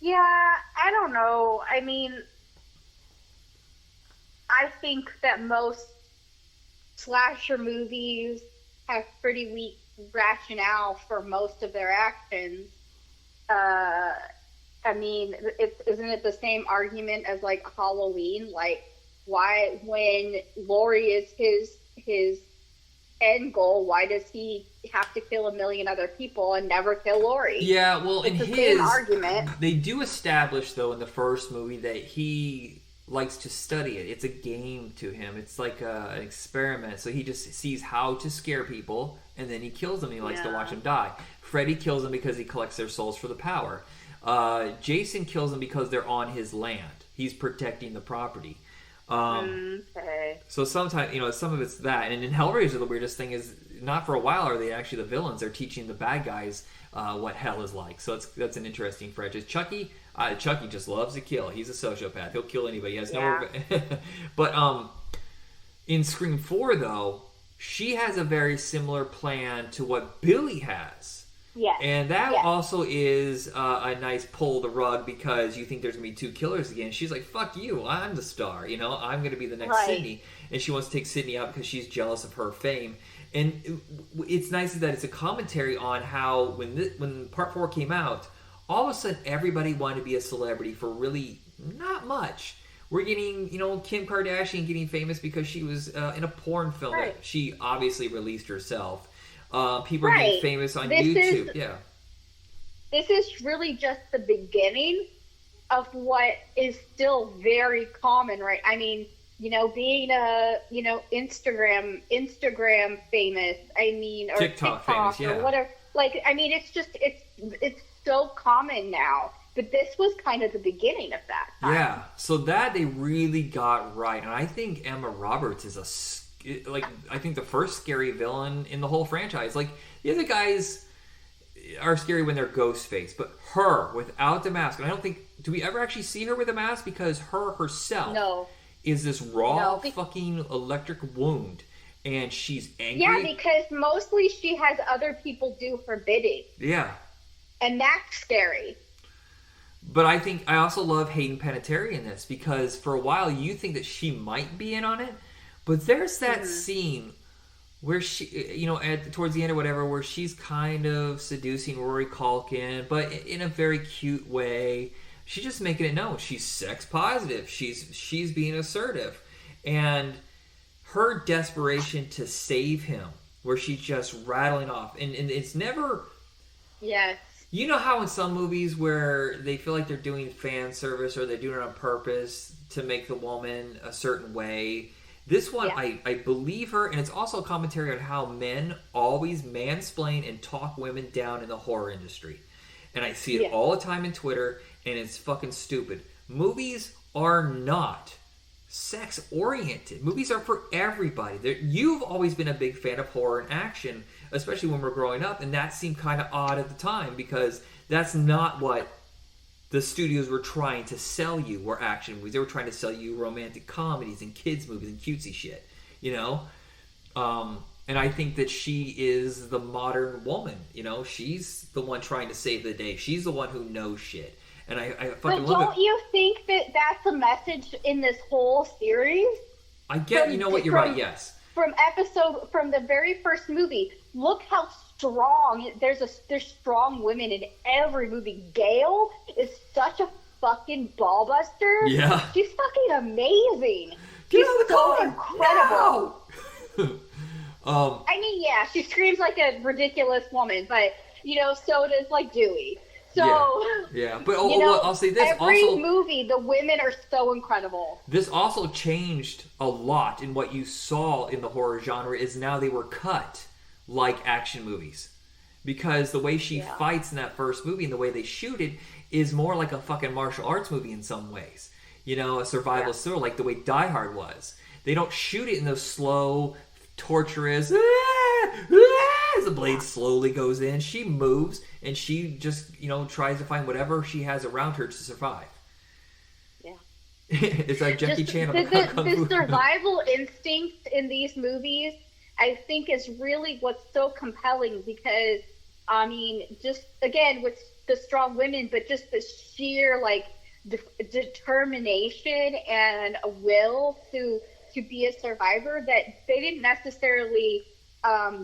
Yeah, I don't know. I mean, I think that most slasher movies have pretty weak rationale for most of their actions. I mean, isn't it the same argument as like Halloween? Like, why when Laurie is his end goal, why does he have to kill a million other people and never kill Laurie? Yeah, well, it's the same argument. They do establish though in the first movie that he likes to study it. It's a game to him. It's like an experiment. So he just sees how to scare people, and then he kills them. He likes to watch them die. Freddy kills them because he collects their souls for the power. Jason kills them because they're on his land. He's protecting the property. Okay. So sometimes, some of it's that. And in Hellraiser, the weirdest thing is, not for a while are they actually the villains. They're teaching the bad guys what hell is like. So that's an interesting franchise. Chucky just loves to kill. He's a sociopath. He'll kill anybody. He has no... But in Scream 4, though, she has a very similar plan to what Billy has. Yes. And that also is a nice pull the rug because you think there's going to be 2 killers again. She's like, fuck you, I'm the star. I'm going to be the next Sydney. And she wants to take Sydney out because she's jealous of her fame. And it's nice that it's a commentary on how when Part 4 came out, all of a sudden everybody wanted to be a celebrity for really not much. We're getting, Kim Kardashian getting famous because she was in a porn film that she obviously released herself. People are getting famous on YouTube. This is really just the beginning of what is still very common, right? I mean, being a, Instagram famous, or TikTok famous, or whatever. Like, I mean, it's so common now. But this was kind of the beginning of that time. Yeah, so that they really got right. And I think Emma Roberts is I think the first scary villain in the whole franchise. Like, the other guys are scary when they're Ghostface, but her without the mask, and I don't think, do we ever actually see her with a mask? Because her herself is this raw fucking electric wound, and she's angry. Yeah, because mostly she has other people do her bidding. Yeah. And that's scary. But I also love Hayden Panettiere in this, because for a while you think that she might be in on it, but there's that scene where she, towards the end or whatever, where she's kind of seducing Rory Culkin, but in a very cute way. She's just making it known she's sex positive. She's being assertive, and her desperation to save him, where she's just rattling off, and it's never Yes. You know how in some movies where they feel like they're doing fan service or they're doing it on purpose to make the woman a certain way? This one, I believe her, and it's also a commentary on how men always mansplain and talk women down in the horror industry. And I see it all the time in Twitter, and it's fucking stupid. Movies are not sex-oriented. Movies are for everybody. You've always been a big fan of horror and action, especially when we're growing up, and that seemed kind of odd at the time because that's not what the studios were trying to sell you were action movies. They were trying to sell you romantic comedies and kids movies and cutesy shit, you know? And I think that she is the modern woman, you know? She's the one trying to save the day. She's the one who knows shit. And I fucking but love it. don't you think that that's a message in this whole series? I get, you know what, you're right, yes. From the very first movie, look how strong, there's strong women in every movie. Gail is such a fucking ball buster. Yeah. She's fucking amazing. Get She's out of the so car. incredible. No. I mean, yeah, she screams like a ridiculous woman, but, you know, so does, like, Dewey. So, yeah. But I'll say this. Every also, movie, the women are so incredible. This also changed a lot in what you saw in the horror genre is now they were cut like action movies. Because the way she fights in that first movie and the way they shoot it is more like a fucking martial arts movie in some ways. You know, a survival thriller like the way Die Hard was. They don't shoot it in those slow, torturous... as the blade slowly goes in, she moves and she just, you know, tries to find whatever she has around her to survive. Yeah. It's like Jackie Chan. The survival instinct in these movies, I think, is really what's so compelling because, I mean, just, again, with the strong women, but just the sheer, like, determination and a will to be a survivor that they didn't necessarily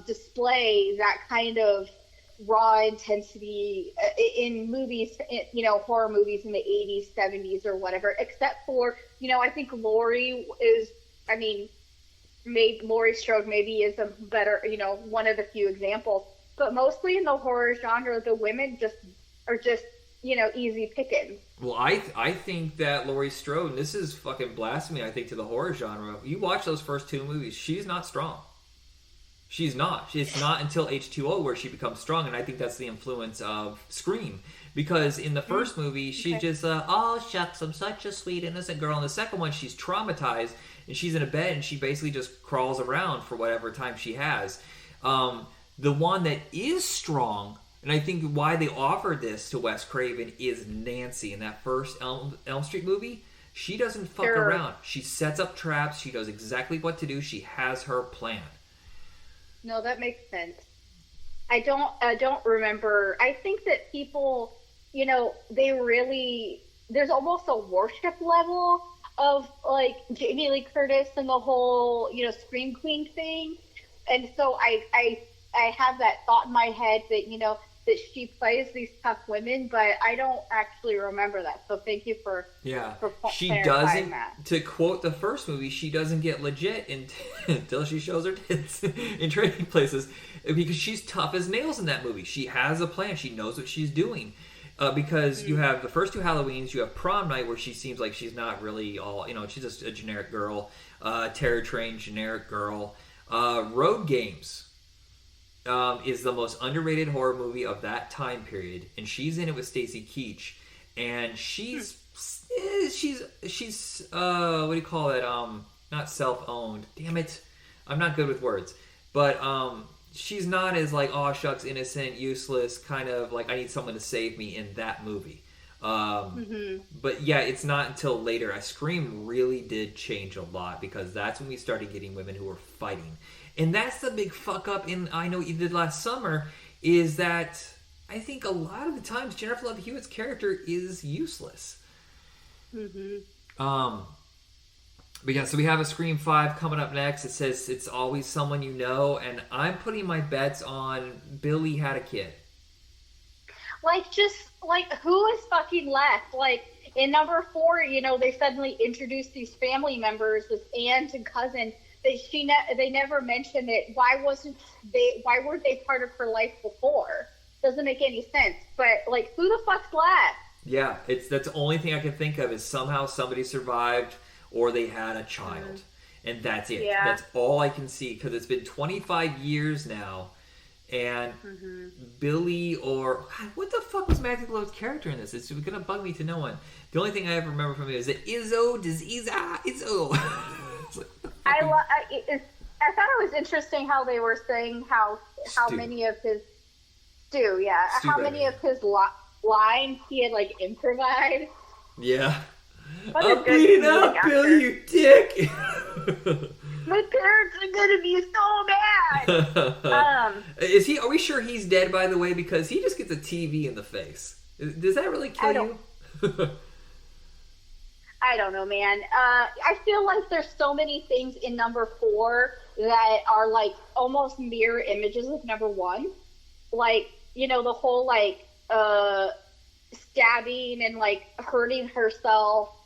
display that kind of raw intensity in movies, you know, horror movies in the 80s, 70s, or whatever, except for, you know, I think Laurie is, I mean, Laurie Strode maybe is a better, you know, one of the few examples, but mostly in the horror genre, the women are just, you know, easy pickings. Well, I think that Laurie Strode, and this is fucking blasphemy, I think, to the horror genre. You watch those first two movies, she's not strong. She's not. It's not until H2O where she becomes strong, and I think that's the influence of Scream. Because in the first movie, she just, oh, shucks, I'm such a sweet, innocent girl. In the second one, she's traumatized, and she's in a bed, and she basically just crawls around for whatever time she has. The one that is strong, and I think why they offered this to Wes Craven, is Nancy. In that first Elm Street movie, she doesn't fuck around. She sets up traps. She knows exactly what to do. She has her plan. No, that makes sense. I don't remember. I think that people, you know, there's almost a worship level of, like, Jamie Lee Curtis and the whole, you know, Scream Queen thing. And so I have that thought in my head that, you know, that she plays these tough women, but I don't actually remember that. So thank you for she clarifying doesn't. That. To quote the first movie, she doesn't get legit until she shows her tits in training places because she's tough as nails in that movie. She has a plan. She knows what she's doing. Because you have the first two Halloweens, you have Prom Night where she seems like she's not really all, you know, she's just a generic girl. Terror Train, generic girl. Road Games is the most underrated horror movie of that time period, and she's in it with Stacy Keach, and she's what do you call it? Not self-owned. Damn it, I'm not good with words, but she's not as like, oh shucks, innocent, useless, kind of like I need someone to save me in that movie. But yeah, it's not until later. Scream really did change a lot because that's when we started getting women who were fighting. And that's the big fuck up in I Know What You Did Last Summer, is that I think a lot of the times Jennifer Love Hewitt's character is useless. But yeah, so we have a Scream 5 coming up next. It says it's always someone you know, and I'm putting my bets on Billy had a kid. Like, just, like, who is fucking left? Like, in number 4, you know, they suddenly introduced these family members, this aunt and cousin, that they never mentioned it. Why weren't they part of her life before? doesn't make any sense. But like, who the fuck's left? Yeah, that's the only thing I can think of is somehow somebody survived or they had a child. And that's it. Yeah. That's all I can see because it's been 25 years now. And Billy or... God, what the fuck was Matthew Lowe's character in this? It's going to bug me to no one. The only thing I ever remember from it is that Izzo. I thought it was interesting how they were saying how many of his... how many of his lines he had, like, improvised. Yeah. I'm bleeding out, Billy, you dick! My parents are gonna be so mad! Are we sure he's dead, by the way? Because he just gets a TV in the face. Does that really kill you? I don't know, man. I feel like there's so many things in number 4 that are, like, almost mirror images of number 1. Like, you know, the whole, like, stabbing and, like, hurting herself.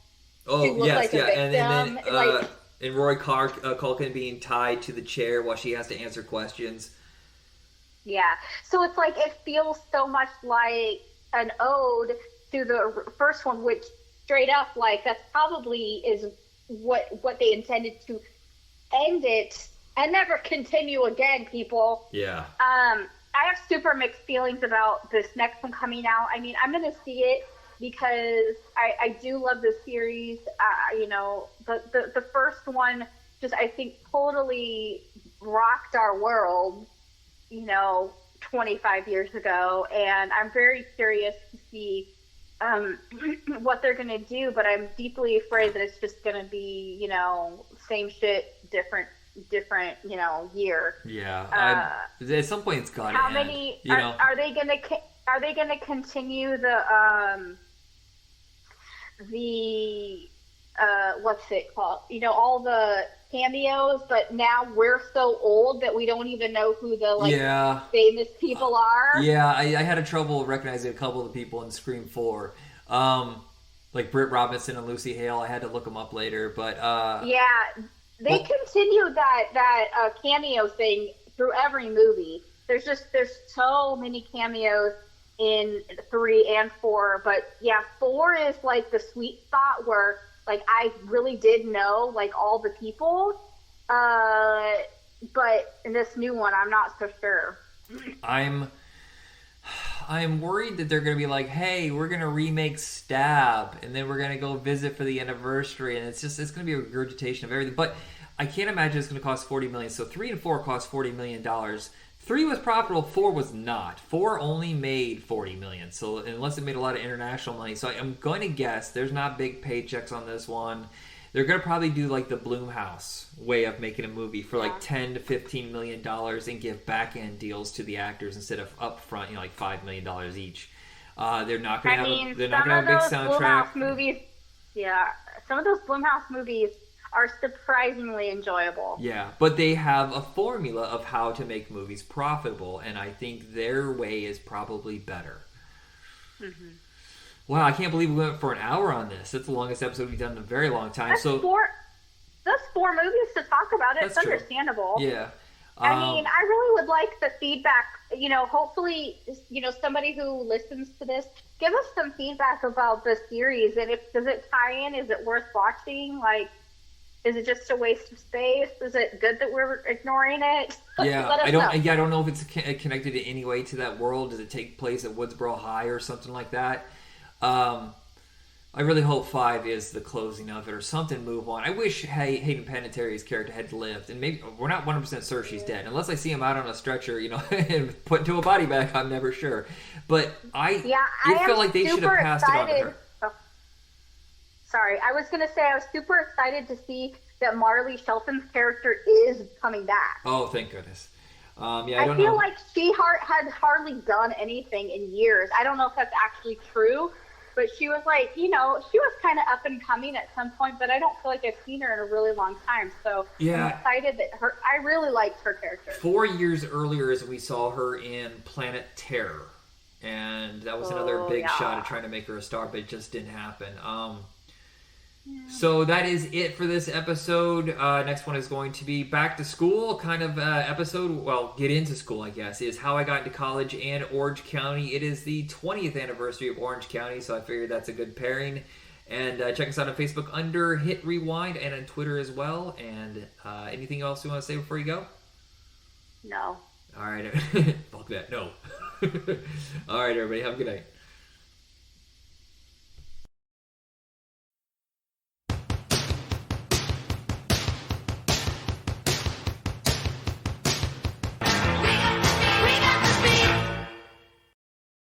Oh, yes, yeah. And then like, and Roy Culkin being tied to the chair while she has to answer questions. Yeah. So it's like, it feels so much like an ode to the first one, which straight up, like, that's probably is what they intended to end it and never continue again, people. Yeah. I have super mixed feelings about this next one coming out. I mean, I'm going to see it because I do love the series. You know, the first one just, I think, totally rocked our world, you know, 25 years ago. And I'm very curious to see what they're going to do, but I'm deeply afraid that it's just going to be, you know, same shit, different, you know, year. Yeah. At some point it's got to end. How many are they going to continue the what's it called? You know, all the cameos, but now we're so old that we don't even know who the famous people are. Yeah, I had a trouble recognizing a couple of the people in Scream 4. Like Britt Robinson and Lucy Hale. I had to look them up later, but they continue that cameo thing through every movie. There's so many cameos in 3 and 4, but yeah, 4 is like the sweet spot where, like, I really did know, like, all the people, but in this new one, I'm not so sure. I'm worried that they're going to be like, hey, we're going to remake Stab, and then we're going to go visit for the anniversary, and it's going to be a regurgitation of everything, but I can't imagine it's going to cost $40 million, so 3 and 4 cost $40 million. 3 was profitable, 4 was not. 4 only made $40 million, so unless it made a lot of international money. So I'm going to guess there's not big paychecks on this one. They're going to probably do like the Blumhouse way of making a movie for like $10 to $15 million and give back-end deals to the actors instead of upfront, you know, like $5 million each. They're not going to have a big soundtrack. Some of those Blumhouse movies are surprisingly enjoyable. Yeah, but they have a formula of how to make movies profitable, and I think their way is probably better. Mm-hmm. Wow, I can't believe we went for an hour on this. That's the longest episode we've done in a very long time. That's 4 movies to talk about it. It's true. Understandable. Yeah. I mean, I really would like the feedback. You know, hopefully, you know, somebody who listens to this, give us some feedback about the series, and does it tie in? Is it worth watching? Like, is it just a waste of space? Is it good that we're ignoring it? Yeah, I don't know if it's connected in any way to that world. Does it take place at Woodsboro High or something like that? I really hope 5 is the closing of it or something. Move on. I wish Hayden Panettiere's character had lived, and maybe we're not 100% sure she's dead unless I see him out on a stretcher, you know, and put into a body bag. I'm never sure, but I feel like they should have passed it on to her. Sorry, I was going to say I was super excited to see that Marley Shelton's character is coming back. Oh, thank goodness. I feel like she had hardly done anything in years. I don't know if that's actually true, but she was like, you know, she was kind of up and coming at some point, but I don't feel like I've seen her in a really long time. So I'm excited that I really liked her character. 4 years earlier is we saw her in Planet Terror, and that was another big shot at trying to make her a star, but it just didn't happen. So that is it for this episode. Next one is going to be back to school kind of episode. Well, get into school, I guess, is How I Got into College and Orange County. It is the 20th anniversary of Orange County, so I figured that's a good pairing. And check us out on Facebook under Hit Rewind and on Twitter as well. And anything else you want to say before you go? No. All right. Fuck that. No. All right, everybody. Have a good night.